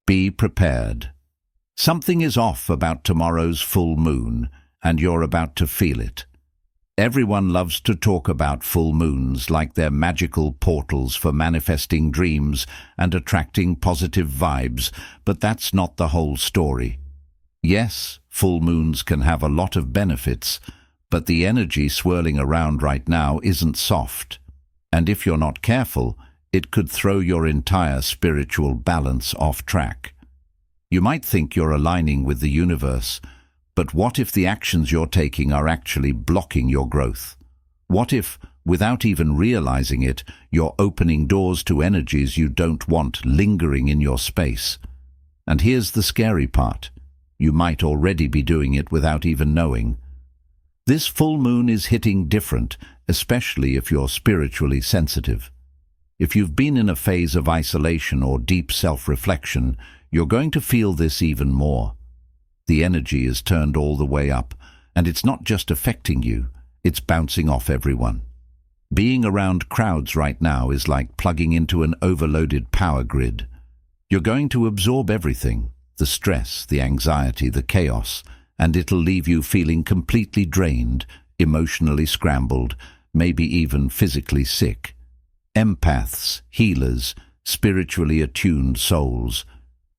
Be prepared. Something is off about tomorrow's full moon, and you're about to feel it. Everyone loves to talk about full moons like they're magical portals for manifesting dreams and attracting positive vibes, but that's not the whole story. Yes, full moons can have a lot of benefits, but the energy swirling around right now isn't soft. And if you're not careful, it could throw your entire spiritual balance off track. You might think you're aligning with the universe, but what if the actions you're taking are actually blocking your growth? What if, without even realizing it, you're opening doors to energies you don't want lingering in your space? And here's the scary part. You might already be doing it without even knowing. This full moon is hitting different, especially if you're spiritually sensitive. If you've been in a phase of isolation or deep self-reflection, you're going to feel this even more. The energy is turned all the way up, and it's not just affecting you, it's bouncing off everyone. Being around crowds right now is like plugging into an overloaded power grid. You're going to absorb everything, the stress, the anxiety, the chaos, and it'll leave you feeling completely drained, emotionally scrambled, maybe even physically sick. Empaths, healers, spiritually attuned souls,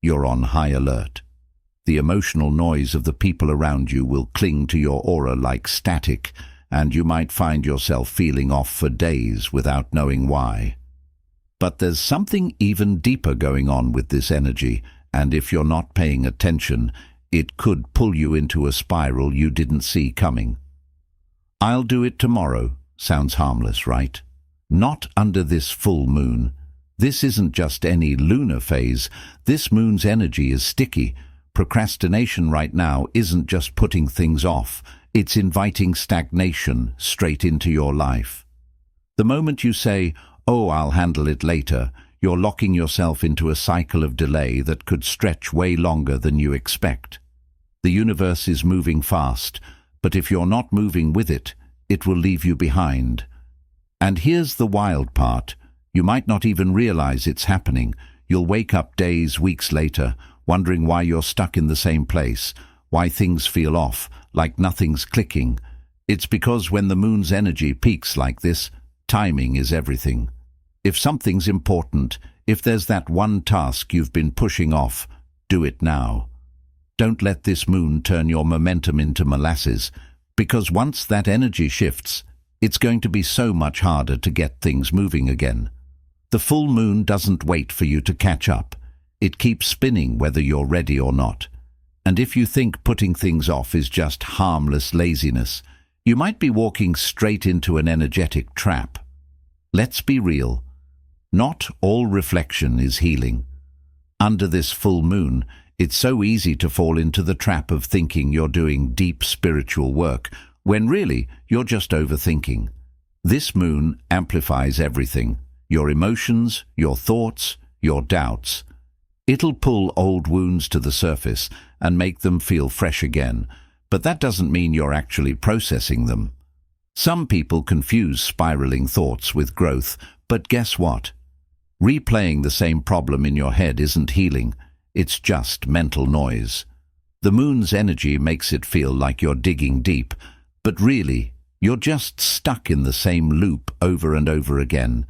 you're on high alert. The emotional noise of the people around you will cling to your aura like static, and you might find yourself feeling off for days without knowing why. But there's something even deeper going on with this energy, and if you're not paying attention, it could pull you into a spiral you didn't see coming. "I'll do it tomorrow" sounds harmless, right? Not under this full moon. This isn't just any lunar phase. This moon's energy is sticky. Procrastination right now isn't just putting things off, it's inviting stagnation straight into your life. The moment you say, "Oh, I'll handle it later," you're locking yourself into a cycle of delay that could stretch way longer than you expect. The universe is moving fast, but if you're not moving with it, it will leave you behind. And here's the wild part. You might not even realize it's happening. You'll wake up days, weeks later, wondering why you're stuck in the same place, why things feel off, like nothing's clicking. It's because when the moon's energy peaks like this, timing is everything. If something's important, if there's that one task you've been pushing off, do it now. Don't let this moon turn your momentum into molasses, because once that energy shifts, it's going to be so much harder to get things moving again. The full moon doesn't wait for you to catch up. It keeps spinning whether you're ready or not. And if you think putting things off is just harmless laziness, you might be walking straight into an energetic trap. Let's be real. Not all reflection is healing. Under this full moon, it's so easy to fall into the trap of thinking you're doing deep spiritual work, when really you're just overthinking. This moon amplifies everything. Your emotions, your thoughts, your doubts. It'll pull old wounds to the surface and make them feel fresh again, but that doesn't mean you're actually processing them. Some people confuse spiraling thoughts with growth, but guess what? Replaying the same problem in your head isn't healing, it's just mental noise. The moon's energy makes it feel like you're digging deep, but really, you're just stuck in the same loop over and over again.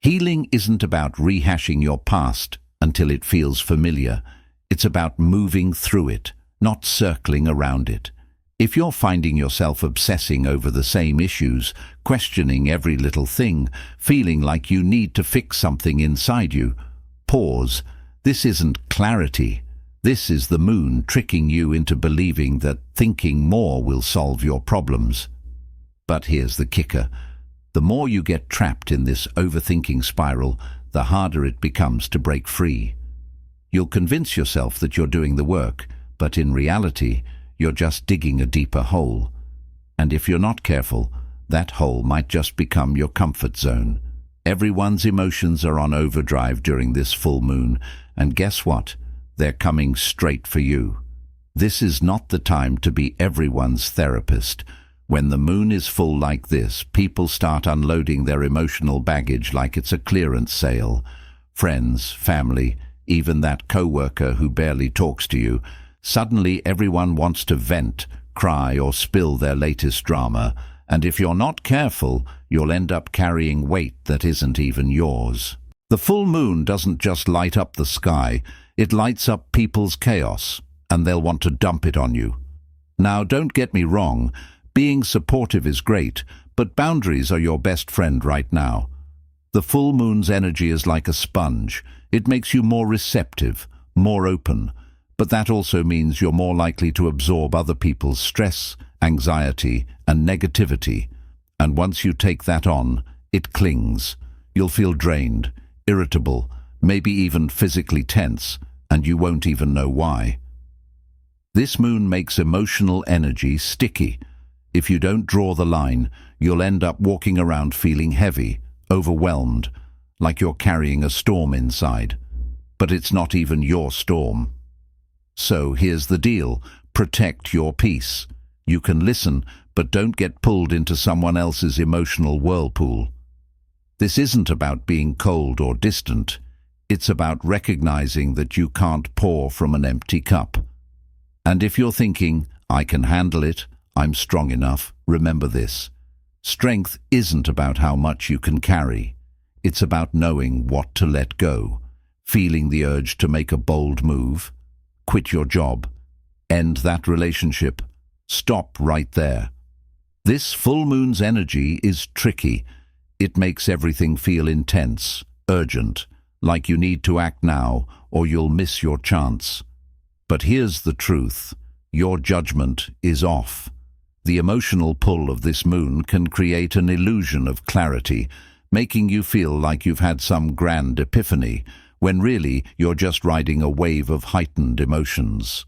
Healing isn't about rehashing your past until it feels familiar. It's about moving through it, not circling around it. If you're finding yourself obsessing over the same issues, questioning every little thing, feeling like you need to fix something inside you, pause. This isn't clarity. This is the moon tricking you into believing that thinking more will solve your problems. But here's the kicker. The more you get trapped in this overthinking spiral, the harder it becomes to break free. You'll convince yourself that you're doing the work, but in reality, you're just digging a deeper hole. And if you're not careful, that hole might just become your comfort zone. Everyone's emotions are on overdrive during this full moon, and guess what? They're coming straight for you. This is not the time to be everyone's therapist. When the moon is full like this, people start unloading their emotional baggage like it's a clearance sale. Friends, family, even that coworker who barely talks to you. Suddenly everyone wants to vent, cry, or spill their latest drama, and if you're not careful, you'll end up carrying weight that isn't even yours. The full moon doesn't just light up the sky, it lights up people's chaos, and they'll want to dump it on you. Now, don't get me wrong, being supportive is great, but boundaries are your best friend right now. The full moon's energy is like a sponge. It makes you more receptive, more open, but that also means you're more likely to absorb other people's stress, anxiety, and negativity. And once you take that on, it clings. You'll feel drained, irritable, maybe even physically tense, and you won't even know why. This moon makes emotional energy sticky. If you don't draw the line, you'll end up walking around feeling heavy, overwhelmed, like you're carrying a storm inside. But it's not even your storm. So here's the deal: protect your peace. You can listen, but don't get pulled into someone else's emotional whirlpool. This isn't about being cold or distant. It's about recognizing that you can't pour from an empty cup. And if you're thinking, I can handle it, I'm strong enough, remember this. Strength isn't about how much you can carry. It's about knowing what to let go, feeling the urge to make a bold move, quit your job, end that relationship, stop right there. This full moon's energy is tricky. It makes everything feel intense, urgent, like you need to act now or you'll miss your chance. But here's the truth: your judgment is off. The emotional pull of this moon can create an illusion of clarity, making you feel like you've had some grand epiphany, when really you're just riding a wave of heightened emotions.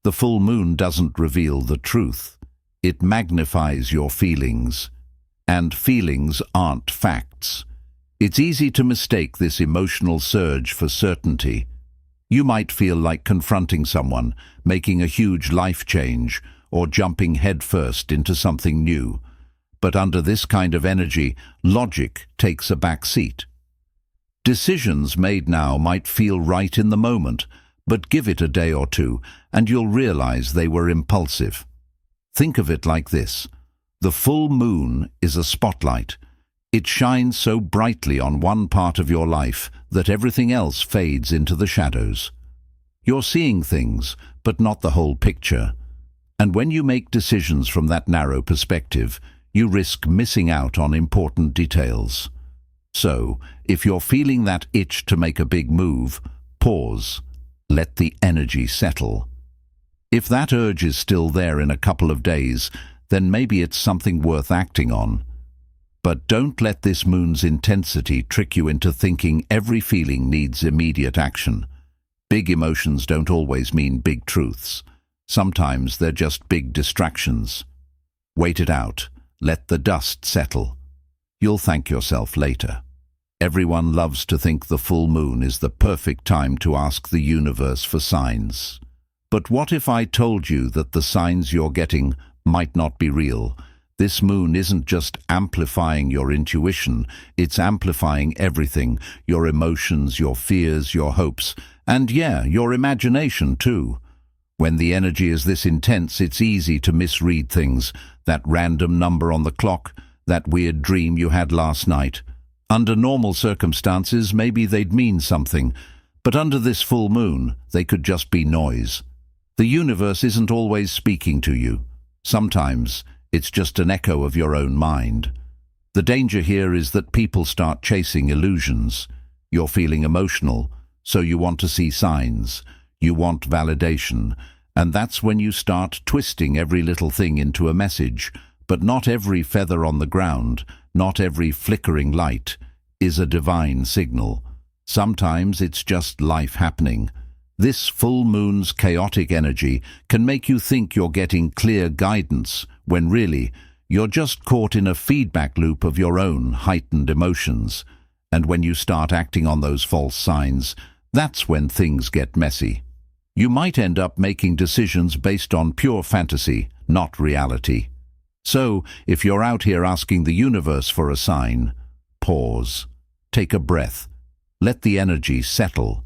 The full moon doesn't reveal the truth. It magnifies your feelings. And feelings aren't facts. It's easy to mistake this emotional surge for certainty. You might feel like confronting someone, making a huge life change, or jumping headfirst into something new. But under this kind of energy, logic takes a back seat. Decisions made now might feel right in the moment, but give it a day or two, and you'll realize they were impulsive. Think of it like this: the full moon is a spotlight. It shines so brightly on one part of your life that everything else fades into the shadows. You're seeing things, but not the whole picture. And when you make decisions from that narrow perspective, you risk missing out on important details. So, if you're feeling that itch to make a big move, pause. Let the energy settle. If that urge is still there in a couple of days, then maybe it's something worth acting on. But don't let this moon's intensity trick you into thinking every feeling needs immediate action. Big emotions don't always mean big truths. Sometimes they're just big distractions. Wait it out. Let the dust settle. You'll thank yourself later. Everyone loves to think the full moon is the perfect time to ask the universe for signs. But what if I told you that the signs you're getting might not be real? This moon isn't just amplifying your intuition, it's amplifying everything: your emotions, your fears, your hopes, and yeah, your imagination too. When the energy is this intense, it's easy to misread things. That random number on the clock, that weird dream you had last night. Under normal circumstances, maybe they'd mean something, but under this full moon, they could just be noise. The universe isn't always speaking to you. Sometimes, it's just an echo of your own mind. The danger here is that people start chasing illusions. You're feeling emotional, so you want to see signs. You want validation, and that's when you start twisting every little thing into a message. But not every feather on the ground, not every flickering light, is a divine signal. Sometimes it's just life happening. This full moon's chaotic energy can make you think you're getting clear guidance, when really, you're just caught in a feedback loop of your own heightened emotions. And when you start acting on those false signs, that's when things get messy. You might end up making decisions based on pure fantasy, not reality. So, if you're out here asking the universe for a sign, pause, take a breath, let the energy settle.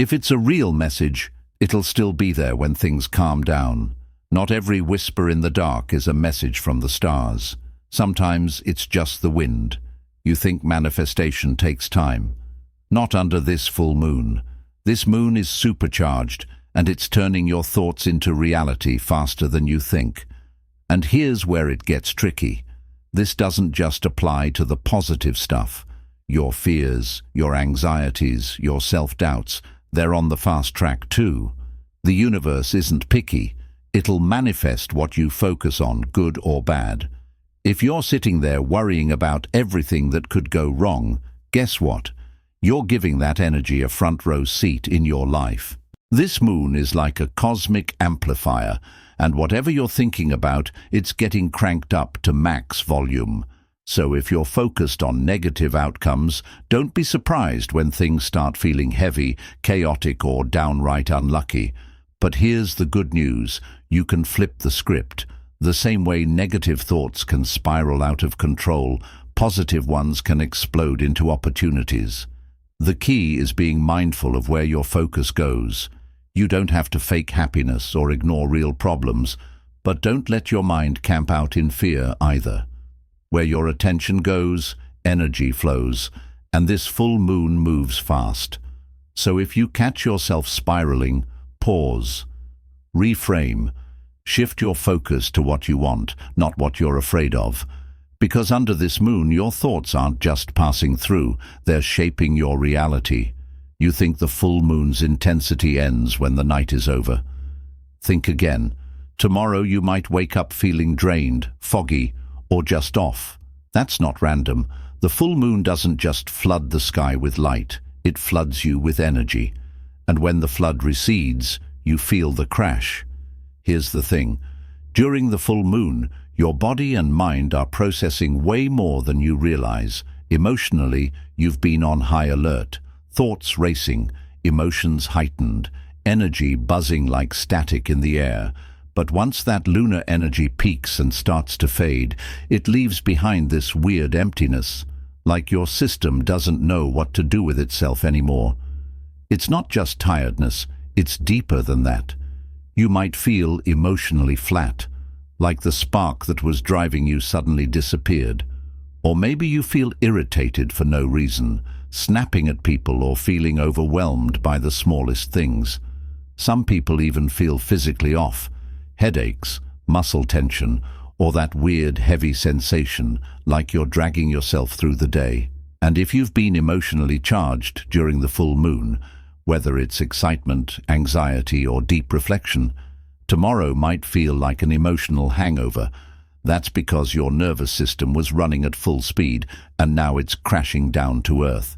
If it's a real message, it'll still be there when things calm down. Not every whisper in the dark is a message from the stars. Sometimes it's just the wind. You think manifestation takes time. Not under this full moon. This moon is supercharged, and it's turning your thoughts into reality faster than you think. And here's where it gets tricky. This doesn't just apply to the positive stuff. Your fears, your anxieties, your self-doubts, they're on the fast track too. The universe isn't picky. It'll manifest what you focus on, good or bad. If you're sitting there worrying about everything that could go wrong, guess what? You're giving that energy a front row seat in your life. This moon is like a cosmic amplifier, and whatever you're thinking about, it's getting cranked up to max volume. So if you're focused on negative outcomes, don't be surprised when things start feeling heavy, chaotic, or downright unlucky. But here's the good news. You can flip the script. The same way negative thoughts can spiral out of control, positive ones can explode into opportunities. The key is being mindful of where your focus goes. You don't have to fake happiness or ignore real problems, but don't let your mind camp out in fear either. Where your attention goes, energy flows, and this full moon moves fast. So if you catch yourself spiraling, pause, reframe, shift your focus to what you want, not what you're afraid of. Because under this moon, your thoughts aren't just passing through, they're shaping your reality. You think the full moon's intensity ends when the night is over. Think again. Tomorrow you might wake up feeling drained, foggy, or just off. That's not random. The full moon doesn't just flood the sky with light, it floods you with energy. And when the flood recedes, you feel the crash. Here's the thing. During the full moon, your body and mind are processing way more than you realize. Emotionally, you've been on high alert. Thoughts racing, emotions heightened, energy buzzing like static in the air. But once that lunar energy peaks and starts to fade, it leaves behind this weird emptiness, like your system doesn't know what to do with itself anymore. It's not just tiredness, it's deeper than that. You might feel emotionally flat, like the spark that was driving you suddenly disappeared. Or maybe you feel irritated for no reason, snapping at people or feeling overwhelmed by the smallest things. Some people even feel physically off. Headaches, muscle tension, or that weird heavy sensation like you're dragging yourself through the day. And if you've been emotionally charged during the full moon, whether it's excitement, anxiety, or deep reflection, tomorrow might feel like an emotional hangover. That's because your nervous system was running at full speed and now it's crashing down to earth.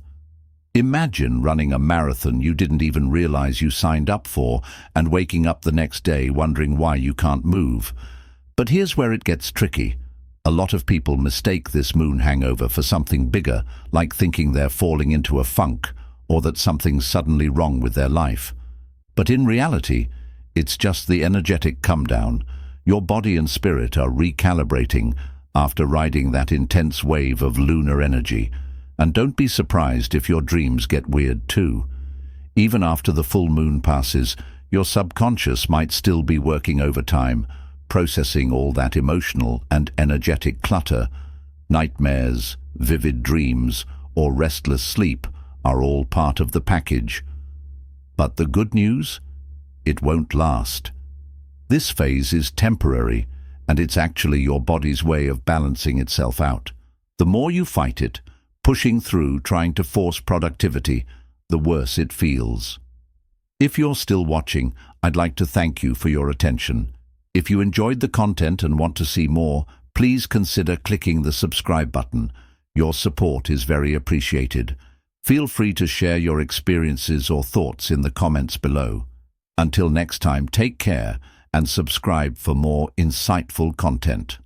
Imagine running a marathon you didn't even realize you signed up for and waking up the next day wondering why you can't move. But here's where it gets tricky. A lot of people mistake this moon hangover for something bigger, like thinking they're falling into a funk or that something's suddenly wrong with their life. But in reality, it's just the energetic come-down. Your body and spirit are recalibrating after riding that intense wave of lunar energy. And don't be surprised if your dreams get weird too. Even after the full moon passes, your subconscious might still be working overtime, processing all that emotional and energetic clutter. Nightmares, vivid dreams, or restless sleep are all part of the package. But the good news? It won't last. This phase is temporary, and it's actually your body's way of balancing itself out. The more you fight it, pushing through, trying to force productivity, the worse it feels. If you're still watching, I'd like to thank you for your attention. If you enjoyed the content and want to see more, please consider clicking the subscribe button. Your support is very appreciated. Feel free to share your experiences or thoughts in the comments below. Until next time, take care and subscribe for more insightful content.